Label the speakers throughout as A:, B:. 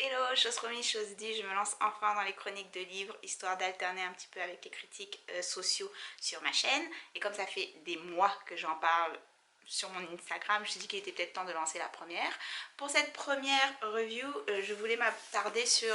A: Hello, chose promise, chose dit, je me lance enfin dans les chroniques de livres, histoire d'alterner un petit peu avec les critiques sociaux sur ma chaîne. Et comme ça fait des mois que j'en parle sur mon Instagram, je me suis dit qu'il était peut-être temps de lancer la première. Pour cette première review, je voulais m'attarder sur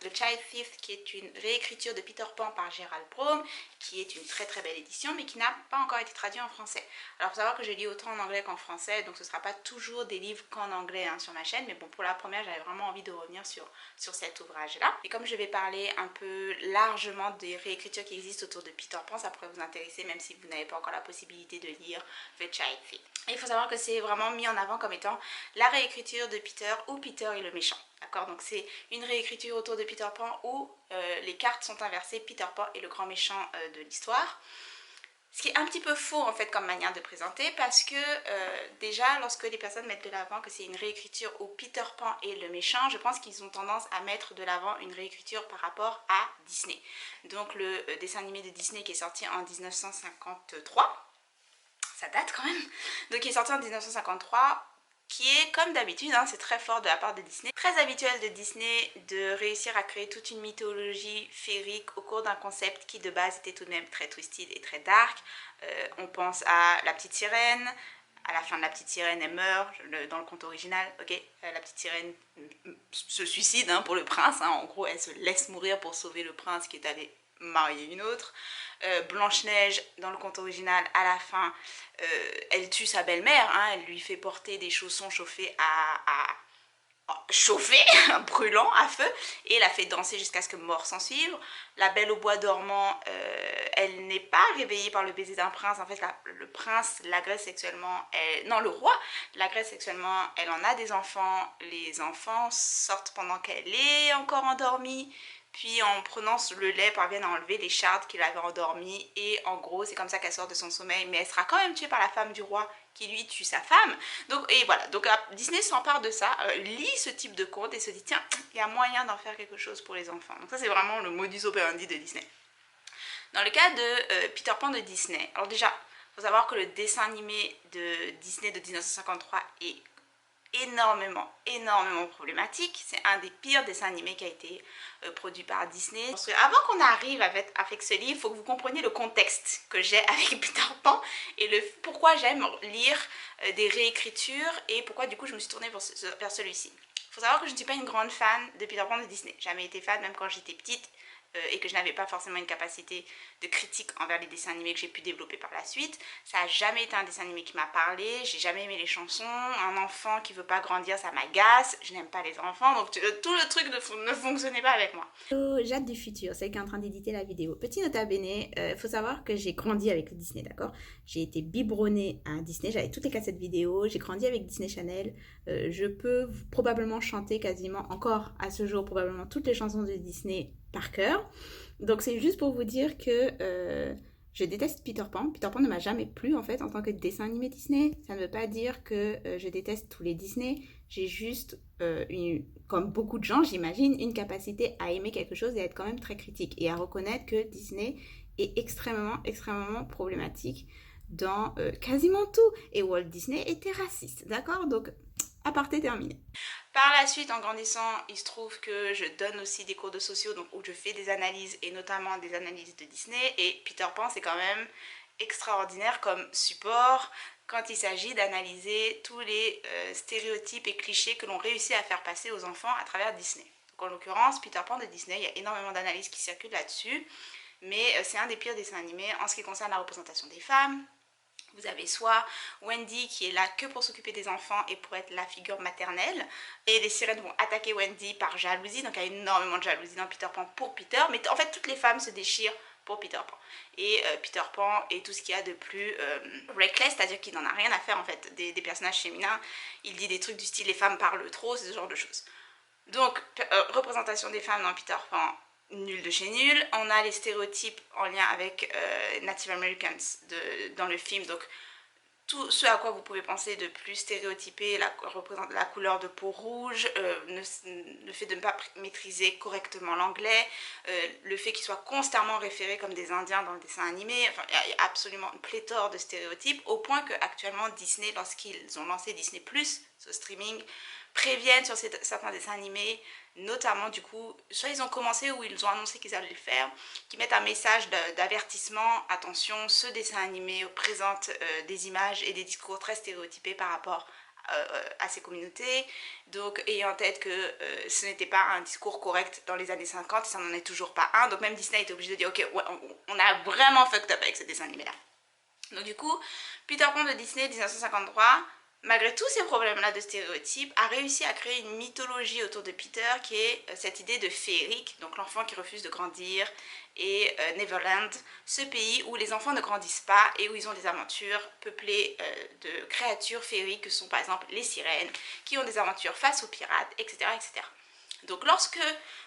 A: The Child Thief, qui est une réécriture de Peter Pan par Gérald Brom, qui est une très très belle édition, mais qui n'a pas encore été traduit en français. Alors, il faut savoir que je lis autant en anglais qu'en français, donc ce ne sera pas toujours des livres qu'en anglais sur ma chaîne, mais bon, pour la première, j'avais vraiment envie de revenir sur cet ouvrage-là. Et comme je vais parler un peu largement des réécritures qui existent autour de Peter Pan, ça pourrait vous intéresser, même si vous n'avez pas encore la possibilité de lire The Child Thief. Et il faut savoir que c'est vraiment mis en avant comme étant la réécriture de Peter où Peter est le méchant. D'accord, donc c'est une réécriture autour de Peter Pan où les cartes sont inversées, Peter Pan est le grand méchant de l'histoire. Ce qui est un petit peu faux en fait comme manière de présenter parce que déjà lorsque les personnes mettent de l'avant que c'est une réécriture où Peter Pan est le méchant, je pense qu'ils ont tendance à mettre de l'avant une réécriture par rapport à Disney. Donc le dessin animé de Disney qui est sorti en 1953, ça date quand même, donc qui est sorti en 1953, qui est comme d'habitude, c'est très fort de la part de Disney, très habituel de Disney de réussir à créer toute une mythologie féerique au cours d'un concept qui de base était tout de même très twisted et très dark. On pense à la petite sirène. À la fin de la petite sirène, elle meurt dans le conte original, ok. La petite sirène se suicide pour le prince, en gros elle se laisse mourir pour sauver le prince qui est allé marier une autre. Blanche-Neige, dans le conte original, à la fin, elle tue sa belle-mère, elle lui fait porter des chaussons chauffés brûlant à feu, et la fait danser jusqu'à ce que mort s'en suive. La Belle au bois dormant, elle n'est pas réveillée par le baiser d'un prince. En fait, le prince l'agresse sexuellement. Non, le roi l'agresse sexuellement. Elle en a des enfants. Les enfants sortent pendant qu'elle est encore endormie. Puis en prenant le lait, parviennent à enlever les chardes qui l'avaient endormie. Et en gros, c'est comme ça qu'elle sort de son sommeil. Mais elle sera quand même tuée par la femme du roi qui lui tue sa femme. Donc, et voilà, donc Disney s'empare de ça, lit ce type de conte et se dit tiens, il y a moyen d'en faire quelque chose pour les enfants. Donc ça c'est vraiment le modus operandi de Disney. Dans le cas de Peter Pan de Disney, alors déjà, il faut savoir que le dessin animé de Disney de 1953 est énormément problématique. C'est un des pires dessins animés qui a été produit par Disney. Parce que avant qu'on arrive avec ce livre, il faut que vous compreniez le contexte que j'ai avec Peter Pan et pourquoi j'aime lire des réécritures et pourquoi du coup je me suis tournée vers celui-ci. Il faut savoir que je ne suis pas une grande fan de Peter Pan de Disney. Jamais été fan, même quand j'étais petite. Et que je n'avais pas forcément une capacité de critique envers les dessins animés que j'ai pu développer par la suite. Ça n'a jamais été un dessin animé qui m'a parlé, j'ai jamais aimé les chansons, un enfant qui veut pas grandir ça m'agace, je n'aime pas les enfants, donc tout le truc ne fonctionnait pas avec moi. Jade du futur, celle qui est en train d'éditer la vidéo. Petit nota bene, faut savoir que j'ai grandi avec le Disney, d'accord. J'ai été biberonnée à Disney, j'avais toutes les cassettes vidéo, j'ai grandi avec Disney Channel, je peux probablement chanter quasiment encore à ce jour probablement toutes les chansons de Disney par cœur. Donc c'est juste pour vous dire que je déteste Peter Pan. Peter Pan ne m'a jamais plu en fait en tant que dessin animé Disney. Ça ne veut pas dire que je déteste tous les Disney. J'ai juste, comme beaucoup de gens j'imagine, une capacité à aimer quelque chose et à être quand même très critique. Et à reconnaître que Disney est extrêmement problématique dans quasiment tout. Et Walt Disney était raciste, d'accord. Donc, aparté terminé. Par la suite, en grandissant, il se trouve que je donne aussi des cours de sociaux, donc où je fais des analyses, et notamment des analyses de Disney. Et Peter Pan, c'est quand même extraordinaire comme support quand il s'agit d'analyser tous les stéréotypes et clichés que l'on réussit à faire passer aux enfants à travers Disney. Donc en l'occurrence, Peter Pan de Disney, il y a énormément d'analyses qui circulent là-dessus, mais c'est un des pires dessins animés en ce qui concerne la représentation des femmes. Vous avez soit Wendy qui est là que pour s'occuper des enfants et pour être la figure maternelle. Et les sirènes vont attaquer Wendy par jalousie. Donc il y a énormément de jalousie dans Peter Pan pour Peter. Mais en fait, toutes les femmes se déchirent pour Peter Pan. Et Peter Pan est tout ce qu'il y a de plus reckless, c'est-à-dire qu'il n'en a rien à faire en fait des personnages féminins. Il dit des trucs du style les femmes parlent trop, ce genre de choses. Donc, représentation des femmes dans Peter Pan, nul de chez nul. On a les stéréotypes en lien avec Native Americans dans le film, donc tout ce à quoi vous pouvez penser de plus stéréotypé, la couleur de peau rouge, le fait de ne pas maîtriser correctement l'anglais, le fait qu'ils soient constamment référés comme des indiens dans le dessin animé. Enfin, il y a absolument une pléthore de stéréotypes, au point que actuellement Disney, lorsqu'ils ont lancé Disney+, ce streaming, préviennent sur certains dessins animés, notamment du coup, soit ils ont commencé ou ils ont annoncé qu'ils allaient le faire, qui mettent un message d'avertissement, attention, ce dessin animé présente des images et des discours très stéréotypés par rapport à ces communautés, donc ayant en tête que ce n'était pas un discours correct dans les années 50, ça n'en est toujours pas un, donc même Disney était obligé de dire ok, ouais, on a vraiment fucked up avec ce dessin animé là. Donc du coup, Peter Pan de Disney 1953, malgré tous ces problèmes-là de stéréotypes, a réussi à créer une mythologie autour de Peter qui est cette idée de féerique, donc l'enfant qui refuse de grandir, et Neverland, ce pays où les enfants ne grandissent pas et où ils ont des aventures peuplées de créatures féeriques que sont par exemple les sirènes, qui ont des aventures face aux pirates, etc. etc. Donc lorsque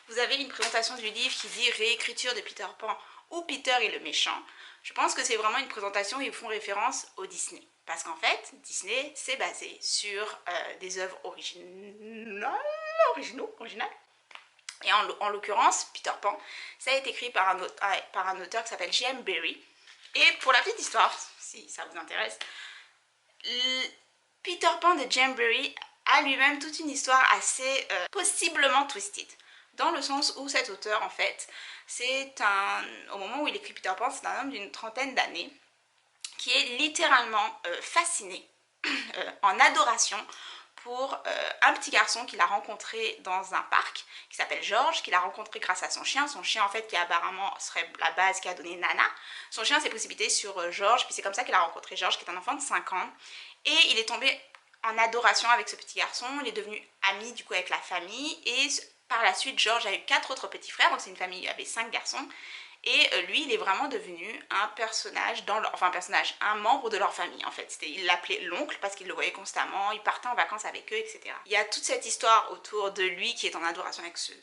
A: vous avez une présentation du livre qui dit réécriture de Peter Pan où Peter est le méchant, je pense que c'est vraiment une présentation où ils font référence au Disney. Parce qu'en fait, Disney s'est basé sur des œuvres originales. Et en l'occurrence, Peter Pan, ça a été écrit par un auteur qui s'appelle J.M. Barrie. Et pour la petite histoire, si ça vous intéresse, Peter Pan de J.M. Barrie a lui-même toute une histoire assez possiblement twisted. Dans le sens où cet auteur, en fait, au moment où il écrit Peter Pan, c'est un homme d'une trentaine d'années qui est littéralement fasciné, en adoration pour un petit garçon qu'il a rencontré dans un parc, qui s'appelle George, qu'il a rencontré grâce à son chien en fait qui apparemment serait la base qui a donné Nana. Son chien s'est précipité sur George, puis c'est comme ça qu'il a rencontré George, qui est un enfant de 5 ans, et il est tombé en adoration avec ce petit garçon, il est devenu ami du coup avec la famille, et par la suite George a eu 4 autres petits frères, donc c'est une famille avec 5 garçons, et lui, il est vraiment devenu un personnage, un membre de leur famille en fait. Il l'appelait l'oncle parce qu'il le voyait constamment, il partait en vacances avec eux, etc. Il y a toute cette histoire autour de lui qui est en adoration avec ce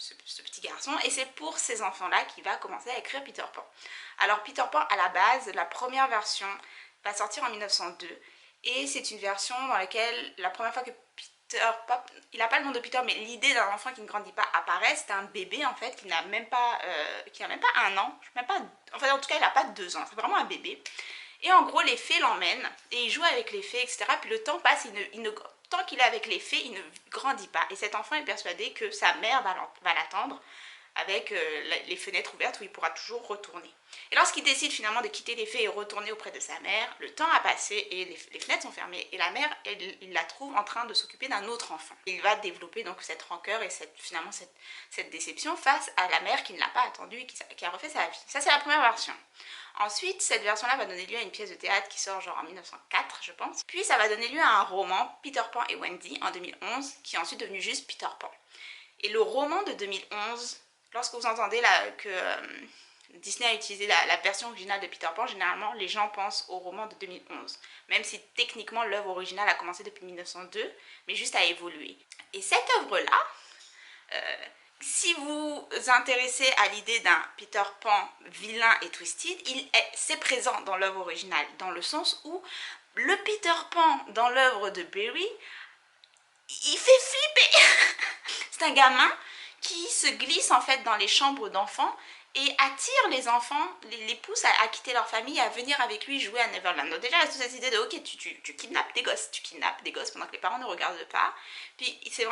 A: petit garçon, et c'est pour ces enfants-là qu'il va commencer à écrire Peter Pan. Alors Peter Pan, à la base, la première version va sortir en 1902, et c'est une version dans laquelle la première fois que il n'a pas le nom de Peter, mais l'idée d'un enfant qui ne grandit pas apparaît. C'est un bébé en fait qui n'a même pas un an, même pas, enfin en tout cas il n'a pas 2 ans, c'est vraiment un bébé. Et en gros les fées l'emmènent et il joue avec les fées, etc. Puis le temps passe, tant qu'il est avec les fées, il ne grandit pas. Et cet enfant est persuadé que sa mère va l'attendre avec les fenêtres ouvertes où il pourra toujours retourner. Et lorsqu'il décide finalement de quitter les fées et retourner auprès de sa mère, le temps a passé et les fenêtres sont fermées et la mère, il la trouve en train de s'occuper d'un autre enfant. Il va développer donc cette rancœur et finalement cette déception face à la mère qui ne l'a pas attendu et qui a refait sa vie. Ça c'est la première version. Ensuite, cette version-là va donner lieu à une pièce de théâtre qui sort genre en 1904, je pense. Puis ça va donner lieu à un roman, Peter Pan et Wendy, en 2011, qui est ensuite devenu juste Peter Pan. Et le roman de 2011, lorsque vous entendez que Disney a utilisé la version originale de Peter Pan, généralement les gens pensent au roman de 2011. Même si techniquement l'œuvre originale a commencé depuis 1902, mais juste a évolué. Et cette œuvre-là, si vous vous intéressez à l'idée d'un Peter Pan vilain et twisted, c'est présent dans l'œuvre originale, dans le sens où le Peter Pan dans l'œuvre de Barrie, il fait flipper. C'est un gamin qui se glisse en fait dans les chambres d'enfants et attire les enfants, les pousse à quitter leur famille, à venir avec lui jouer à Neverland. Donc déjà, il y a toute cette idée de ok, tu kidnappes des gosses, pendant que les parents ne regardent pas. Puis c'est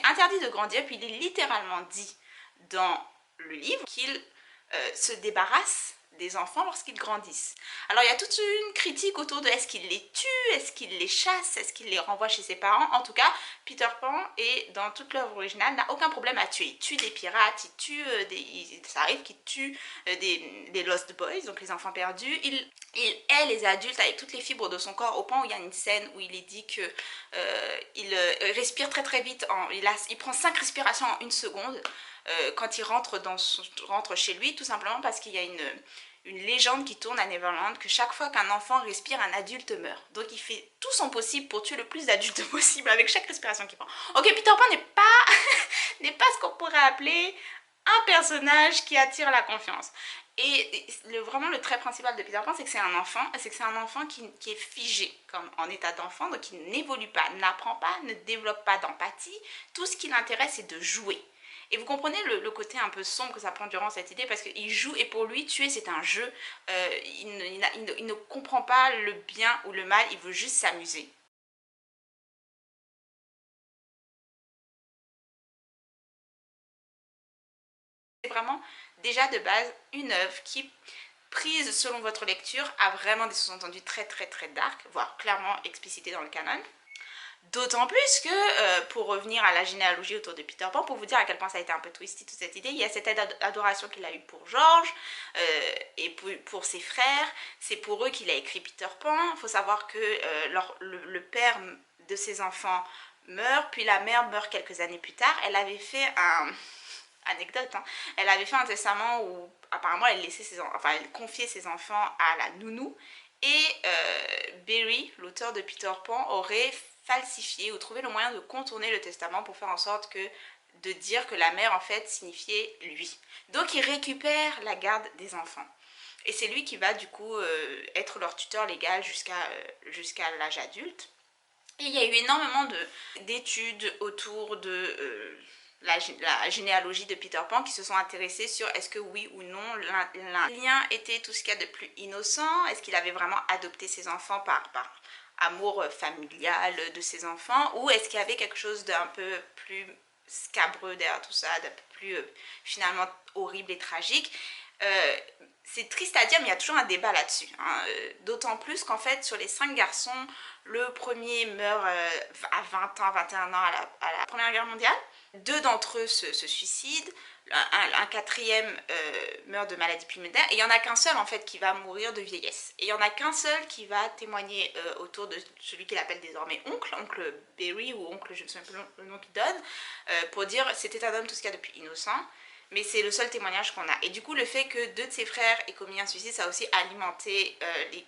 A: interdit de grandir, puis il est littéralement dit dans le livre qu'il se débarrasse des enfants lorsqu'ils grandissent. Alors il y a toute une critique autour de est-ce qu'il les tue, est-ce qu'il les chasse, est-ce qu'il les renvoie chez ses parents. En tout cas, Peter Pan, et dans toute l'œuvre originale, n'a aucun problème à tuer. Il tue des pirates, il tue ça arrive qu'il tue des Lost Boys, donc les enfants perdus. Il hait les adultes avec toutes les fibres de son corps, au point où il y a une scène où il est dit que il respire très très vite, il prend 5 respirations en 1 seconde quand il rentre chez lui, tout simplement parce qu'il y a une légende qui tourne à Neverland que chaque fois qu'un enfant respire, un adulte meurt. Donc il fait tout son possible pour tuer le plus d'adultes possible avec chaque respiration qu'il prend. Ok, Peter Pan n'est pas ce qu'on pourrait appeler un personnage qui attire la confiance. Et vraiment le trait principal de Peter Pan, c'est que c'est un enfant qui est figé comme en état d'enfant, donc il n'évolue pas, n'apprend pas, ne développe pas d'empathie. Tout ce qui l'intéresse, c'est de jouer. Et vous comprenez le côté un peu sombre que ça prend durant cette idée, parce qu'il joue et pour lui, tuer c'est un jeu. Il ne comprend pas le bien ou le mal, il veut juste s'amuser. vraiment déjà de base une œuvre qui, prise selon votre lecture, a vraiment des sous-entendus très dark, voire clairement explicités dans le canon. D'autant plus que, pour revenir à la généalogie autour de Peter Pan, pour vous dire à quel point ça a été un peu twisty toute cette idée, il y a cette adoration qu'il a eue pour George et pour ses frères. C'est pour eux qu'il a écrit Peter Pan. Il faut savoir que le père de ses enfants meurt, puis la mère meurt quelques années plus tard. Elle avait fait anecdote, hein. Elle avait fait un testament où apparemment elle confiait ses enfants à la nounou, et Barry, l'auteur de Peter Pan, aurait falsifié ou trouvé le moyen de contourner le testament pour faire en sorte de dire que la mère en fait signifiait lui. Donc il récupère la garde des enfants. Et c'est lui qui va du coup être leur tuteur légal jusqu'à l'âge adulte. Et il y a eu énormément d'études autour de la généalogie de Peter Pan qui se sont intéressés sur est-ce que oui ou non l'un lien était tout ce qu'il y a de plus innocent, est-ce qu'il avait vraiment adopté ses enfants par amour familial de ses enfants, ou est-ce qu'il y avait quelque chose d'un peu plus scabreux derrière tout ça, d'un peu plus finalement horrible et tragique. C'est triste à dire, mais il y a toujours un débat là-dessus, hein. D'autant plus qu'en fait, sur les 5 garçons, le premier meurt à 20 ans, 21 ans à la Première Guerre mondiale. 2 d'entre eux se suicident. Un quatrième meurt de maladie pulmonaire, et il n'y en a qu'un seul en fait qui va mourir de vieillesse. Et il n'y en a qu'un seul qui va témoigner autour de celui qu'il appelle désormais oncle Barry, ou oncle, je ne sais plus le nom qu'il donne, pour dire c'était un homme tout ce qu'il y a de plus innocent. Mais c'est le seul témoignage qu'on a. Et du coup, le fait que 2 de ses frères aient commis un suicide, ça a aussi alimenté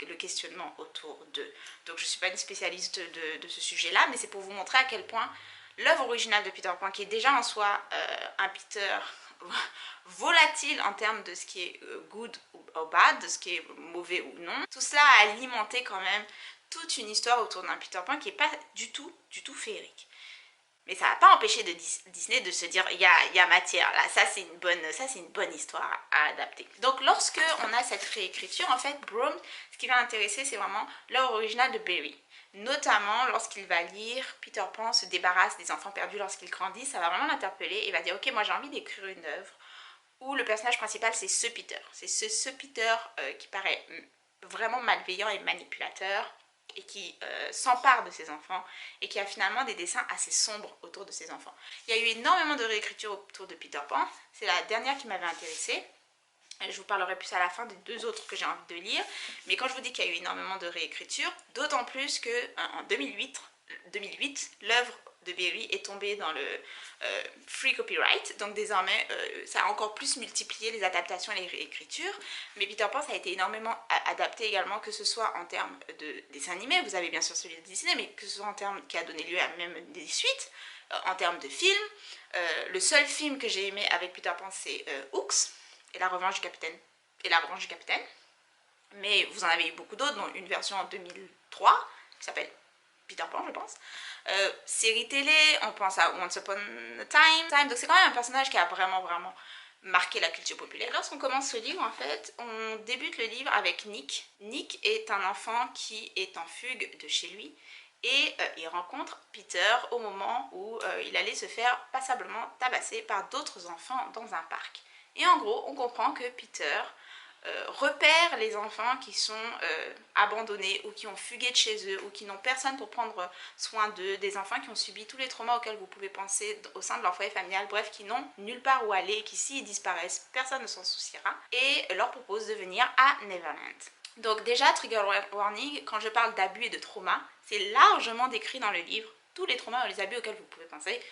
A: le questionnement autour d'eux. Donc je ne suis pas une spécialiste de ce sujet-là, mais c'est pour vous montrer à quel point l'œuvre originale de Peter Pan, qui est déjà en soi un Peter volatile en termes de ce qui est good ou bad, de ce qui est mauvais ou non, tout cela a alimenté quand même toute une histoire autour d'un Peter Pan qui n'est pas du tout féerique. Mais ça n'a pas empêché Disney de se dire il y a matière là, ça c'est une bonne histoire à adapter. Donc lorsque on a cette réécriture, en fait, Broom, ce qui va l'intéresser, c'est vraiment l'œuvre originale de Barry. Notamment lorsqu'il va lire Peter Pan se débarrasse des enfants perdus lorsqu'il grandit, ça va vraiment l'interpeller et va dire ok, moi j'ai envie d'écrire une œuvre où le personnage principal c'est ce Peter. C'est ce Peter qui paraît vraiment malveillant et manipulateur, et qui s'empare de ses enfants, et qui a finalement des dessins assez sombres autour de ses enfants. Il y a eu énormément de réécritures autour de Peter Pan, c'est la dernière qui m'avait intéressée. Je vous parlerai plus à la fin des 2 autres que j'ai envie de lire, mais quand je vous dis qu'il y a eu énormément de réécritures, d'autant plus qu'en 2008, l'œuvre de Barry est tombée dans le free copyright, donc désormais ça a encore plus multiplié les adaptations et les réécritures. Mais Peter Pan, ça a été énormément adapté également, que ce soit en termes de dessin animé, vous avez bien sûr celui de Disney, mais que ce soit en termes qui a donné lieu à même des suites, en termes de films. Le seul film que j'ai aimé avec Peter Pan, c'est Hooks et la revanche du capitaine et la branche du capitaine, mais vous en avez eu beaucoup d'autres, dont une version en 2003 qui s'appelle Peter Pan, je pense. Série télé, on pense à Once Upon a Time, donc c'est quand même un personnage qui a vraiment marqué la culture populaire. Lorsqu'on commence ce livre, en fait, on débute le livre avec Nick. Nick est un enfant qui est en fugue de chez lui, et il rencontre Peter au moment où il allait se faire passablement tabasser par d'autres enfants dans un parc. Et en gros, on comprend que Peter repère les enfants qui sont abandonnés, ou qui ont fugué de chez eux, ou qui n'ont personne pour prendre soin d'eux, des enfants qui ont subi tous les traumas auxquels vous pouvez penser au sein de leur foyer familial, bref, qui n'ont nulle part où aller, et qui s'ils disparaissent, personne ne s'en souciera, et leur propose de venir à Neverland. Donc déjà, trigger warning, quand je parle d'abus et de trauma, c'est largement décrit dans le livre, tous les traumas et les abus auxquels vous pouvez penser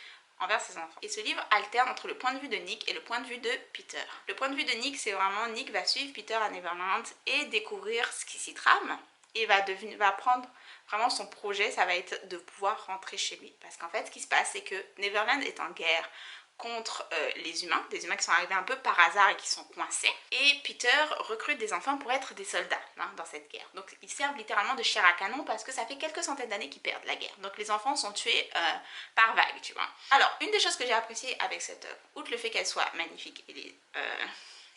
A: envers ses enfants. Et ce livre alterne entre le point de vue de Nick et le point de vue de Peter. Le point de vue de Nick, c'est vraiment Nick va suivre Peter à Neverland et découvrir ce qui s'y trame, et va prendre vraiment son projet, ça va être de pouvoir rentrer chez lui. Parce qu'en fait, ce qui se passe, c'est que Neverland est en guerre contre les humains, des humains qui sont arrivés un peu par hasard et qui sont coincés. Et Peter recrute des enfants pour être des soldats dans cette guerre. Donc ils servent littéralement de chair à canon, parce que ça fait quelques centaines d'années qu'ils perdent la guerre. Donc les enfants sont tués par vagues, tu vois. Alors, une des choses que j'ai appréciées avec cette œuvre, outre le fait qu'elle soit magnifique et les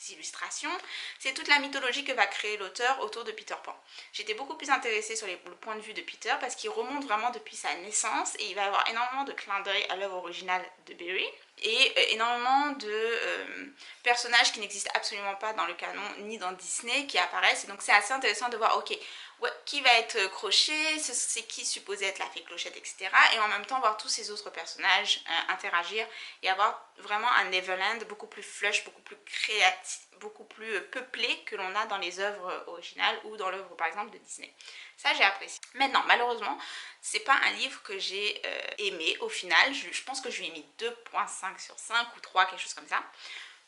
A: illustrations, c'est toute la mythologie que va créer l'auteur autour de Peter Pan. J'étais beaucoup plus intéressée sur le point de vue de Peter, parce qu'il remonte vraiment depuis sa naissance, et il va y avoir énormément de clins d'œil à l'œuvre originale de Barry, et énormément de personnages qui n'existent absolument pas dans le canon ni dans Disney qui apparaissent. Et donc c'est assez intéressant de voir, ok, ouais, qui va être Crochet, c'est qui supposé être la fée Clochette, etc. Et en même temps voir tous ces autres personnages interagir et avoir vraiment un Neverland beaucoup plus flush, beaucoup plus créatif, beaucoup plus peuplé que l'on a dans les œuvres originales ou dans l'œuvre par exemple de Disney. Ça j'ai apprécié. Maintenant malheureusement c'est pas un livre que j'ai aimé au final. Je pense que je lui ai mis 2.5 sur 5 ou 3, quelque chose comme ça.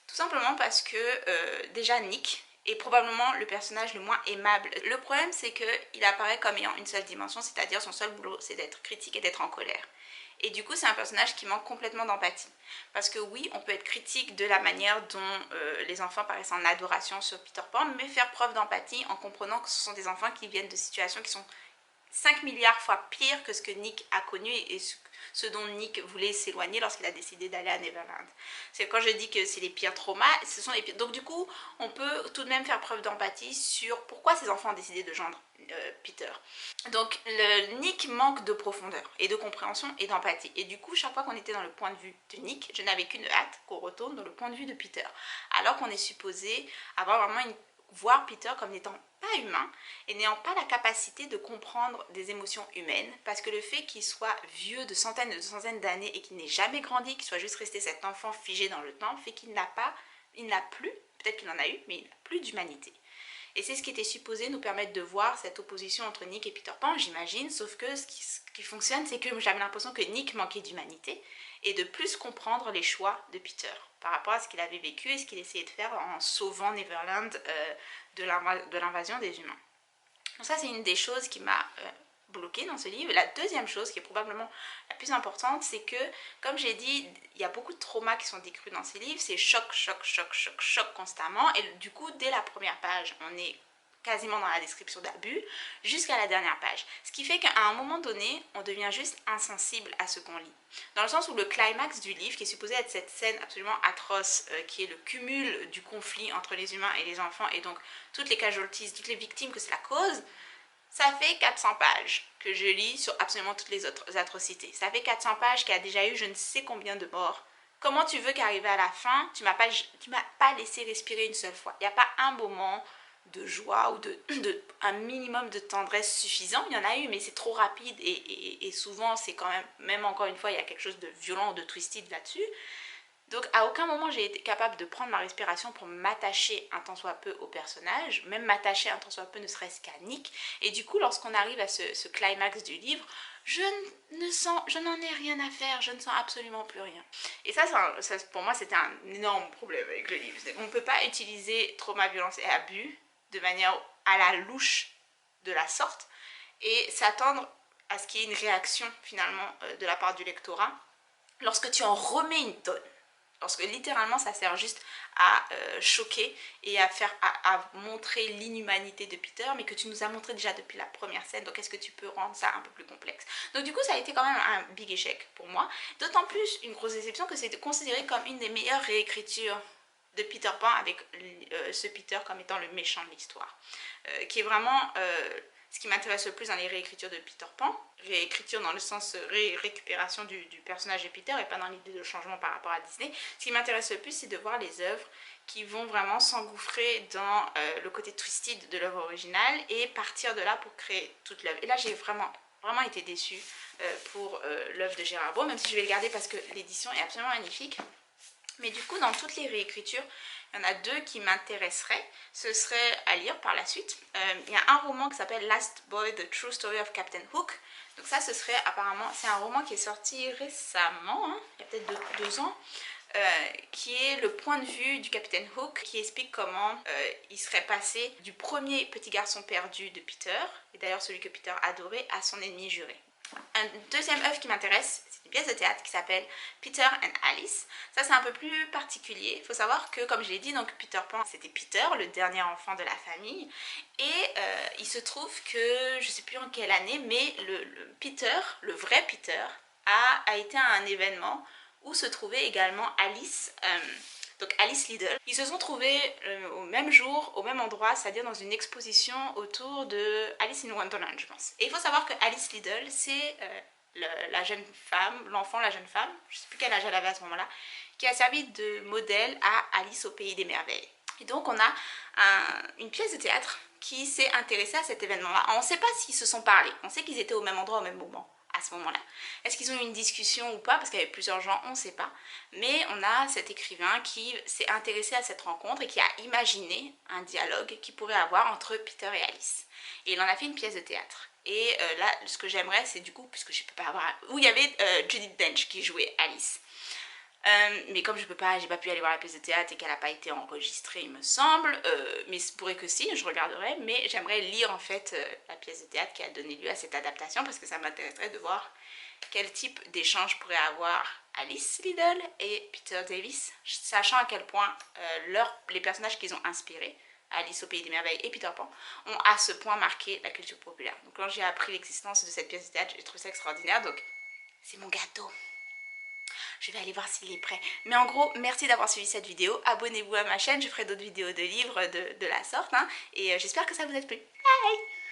A: Tout simplement parce que déjà Nick est probablement le personnage le moins aimable. Le problème c'est qu'il apparaît comme ayant une seule dimension, c'est-à-dire son seul boulot c'est d'être critique et d'être en colère. Et du coup c'est un personnage qui manque complètement d'empathie. Parce que oui, on peut être critique de la manière dont les enfants paraissent en adoration sur Peter Pan, mais faire preuve d'empathie en comprenant que ce sont des enfants qui viennent de situations qui sont 5 milliards fois pire que ce que Nick a connu et ce dont Nick voulait s'éloigner lorsqu'il a décidé d'aller à Neverland. C'est quand je dis que c'est les pires traumas, ce sont les pires. Donc du coup, on peut tout de même faire preuve d'empathie sur pourquoi ces enfants ont décidé de joindre Peter. Donc le Nick manque de profondeur et de compréhension et d'empathie. Et du coup, chaque fois qu'on était dans le point de vue de Nick, je n'avais qu'une hâte qu'on retourne dans le point de vue de Peter. Alors qu'on est supposé avoir vraiment voir Peter comme n'étant pas humain et n'ayant pas la capacité de comprendre des émotions humaines, parce que le fait qu'il soit vieux de centaines d'années et qu'il n'ait jamais grandi, qu'il soit juste resté cet enfant figé dans le temps, fait qu'il n'a plus, peut-être qu'il en a eu, mais il n'a plus d'humanité. Et c'est ce qui était supposé nous permettre de voir cette opposition entre Nick et Peter Pan, j'imagine, sauf que ce qui fonctionne, c'est que j'avais l'impression que Nick manquait d'humanité et de plus comprendre les choix de Peter par rapport à ce qu'il avait vécu et ce qu'il essayait de faire en sauvant Neverland de l'invasion des humains. Donc ça, c'est une des choses qui m'a bloquée dans ce livre. La deuxième chose, qui est probablement la plus importante, c'est que, comme j'ai dit, il y a beaucoup de traumas qui sont décrits dans ces livres. C'est choc, choc, choc, choc, choc constamment. Et du coup, dès la première page, on est quasiment dans la description d'abus, jusqu'à la dernière page. Ce qui fait qu'à un moment donné, on devient juste insensible à ce qu'on lit. Dans le sens où le climax du livre, qui est supposé être cette scène absolument atroce, qui est le cumul du conflit entre les humains et les enfants, et donc toutes les casualties, toutes les victimes que cela cause, ça fait 400 pages que je lis sur absolument toutes les autres atrocités. Ça fait 400 pages qu'il y a déjà eu je ne sais combien de morts. Comment tu veux qu'arriver à la fin, tu m'as pas laissé respirer une seule fois. Il n'y a pas un moment de joie ou un minimum de tendresse suffisant. Il y en a eu, mais c'est trop rapide et souvent c'est quand même encore une fois, il y a quelque chose de violent ou de twisted là-dessus. Donc à aucun moment j'ai été capable de prendre ma respiration pour m'attacher un tant soit peu au personnage, même m'attacher un tant soit peu ne serait-ce qu'à Nick. Et du coup lorsqu'on arrive à ce climax du livre, je n'en ai rien à faire, je ne sens absolument plus rien. Et ça pour moi c'était un énorme problème avec le livre. On ne peut pas utiliser trauma, violence et abus de manière à la louche de la sorte et s'attendre à ce qu'il y ait une réaction finalement de la part du lectorat lorsque tu en remets une tonne. Parce que littéralement ça sert juste à choquer et à montrer l'inhumanité de Peter, mais que tu nous as montré déjà depuis la première scène, donc est-ce que tu peux rendre ça un peu plus complexe? Donc du coup ça a été quand même un big échec pour moi, d'autant plus une grosse déception que c'est considéré comme une des meilleures réécritures de Peter Pan avec ce Peter comme étant le méchant de l'histoire, qui est vraiment ce qui m'intéresse le plus dans les réécritures de Peter Pan, réécriture dans le sens récupération du personnage de Peter et pas dans l'idée de changement par rapport à Disney. Ce qui m'intéresse le plus, c'est de voir les œuvres qui vont vraiment s'engouffrer dans le côté twisted de l'œuvre originale et partir de là pour créer toute l'œuvre. Et là, j'ai vraiment été déçue pour l'œuvre de Gérard Beau, même si je vais le garder parce que l'édition est absolument magnifique. Mais du coup, dans toutes les réécritures, il y en a deux qui m'intéresseraient. Ce serait à lire par la suite. Il y a un roman qui s'appelle Last Boy, The True Story of Captain Hook. Donc ça, ce serait apparemment, c'est un roman qui est sorti récemment, hein, il y a peut-être 2 ans, qui est le point de vue du Capitaine Hook, qui explique comment il serait passé du premier petit garçon perdu de Peter, et d'ailleurs celui que Peter adorait, à son ennemi juré. Un deuxième œuvre qui m'intéresse, c'est une pièce de théâtre qui s'appelle Peter and Alice. Ça c'est un peu plus particulier. Il faut savoir que, comme je l'ai dit, donc Peter Pan c'était Peter, le dernier enfant de la famille. Et il se trouve que, je ne sais plus en quelle année, mais Peter, le vrai Peter, a été à un événement où se trouvait également Alice. Donc Alice Liddell. Ils se sont trouvés au même jour, au même endroit, c'est-à-dire dans une exposition autour de Alice in Wonderland, je pense. Et il faut savoir que Alice Liddell, c'est la jeune femme, l'enfant, la jeune femme, je ne sais plus quel âge elle avait à ce moment-là, qui a servi de modèle à Alice au Pays des Merveilles. Et donc on a une pièce de théâtre qui s'est intéressée à cet événement-là. On ne sait pas s'ils se sont parlé, on sait qu'ils étaient au même endroit au même moment à ce moment-là. Est-ce qu'ils ont eu une discussion ou pas? Parce qu'il y avait plusieurs gens, on ne sait pas. Mais on a cet écrivain qui s'est intéressé à cette rencontre et qui a imaginé un dialogue qu'il pourrait avoir entre Peter et Alice. Et il en a fait une pièce de théâtre. Et là, ce que j'aimerais, c'est du coup, puisque je peux pas avoir... Où il y avait Judi Dench qui jouait Alice. Mais comme je peux pas, j'ai pas pu aller voir la pièce de théâtre et qu'elle n'a pas été enregistrée, il me semble, mais il pourrait que si, je regarderai, mais j'aimerais lire en fait la pièce de théâtre qui a donné lieu à cette adaptation parce que ça m'intéresserait de voir quel type d'échange pourrait avoir Alice Liddell et Peter Davis, sachant à quel point les personnages qu'ils ont inspirés, Alice au Pays des Merveilles et Peter Pan, ont à ce point marqué la culture populaire. Donc quand j'ai appris l'existence de cette pièce de théâtre, j'ai trouvé ça extraordinaire, donc c'est mon gâteau. Je vais aller voir s'il est prêt. Mais en gros, merci d'avoir suivi cette vidéo. Abonnez-vous à ma chaîne, je ferai d'autres vidéos de livres de la sorte. Hein, et j'espère que ça vous a plu. Bye!